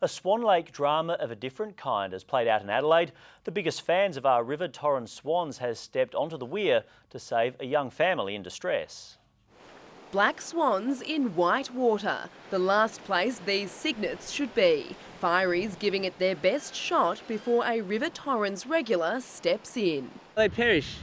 A Swan Lake drama of a different kind has played out in Adelaide. The biggest fans of our river, torrens swans, has stepped onto the weir to save a young family in distress. Black swans in white water, the last place these cygnets should be. Fireys giving it their best shot before a River Torrens regular steps in. They perish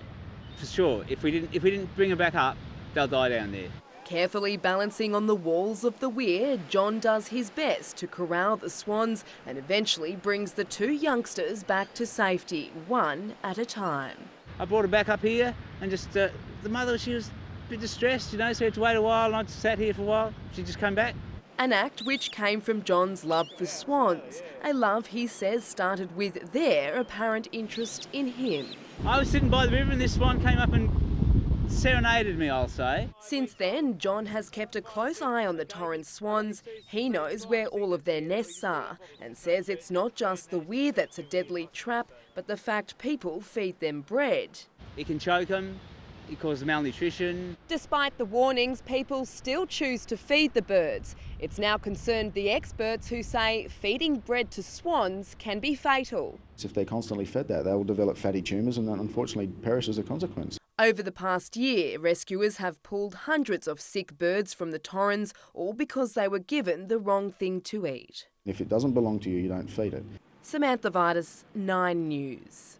for sure. If we didn't bring them back up, they'll die down there. Carefully balancing on the walls of the weir, John does his best to corral the swans and eventually brings the two youngsters back to safety, one at a time. I brought her back up here and just, the mother, she was a bit distressed, you know, so we had to wait a while and I just sat here for a while. She just came back. An act which came from John's love for swans, a love he says started with their apparent interest in him. I was sitting by the river and this swan came up and serenaded me, I'll say. Since then, John has kept a close eye on the torrens swans. He knows where all of their nests are and says it's not just the weir that's a deadly trap, but the fact people feed them bread. It can choke them, it causes malnutrition. Despite the warnings, people still choose to feed the birds. It's now concerned the experts who say feeding bread to swans can be fatal. If they're constantly fed that, they will develop fatty tumours and unfortunately perish as a consequence. Over the past year, rescuers have pulled hundreds of sick birds from the torrens, all because they were given the wrong thing to eat. If it doesn't belong to you, you don't feed it. Samantha Vidas, 9 News.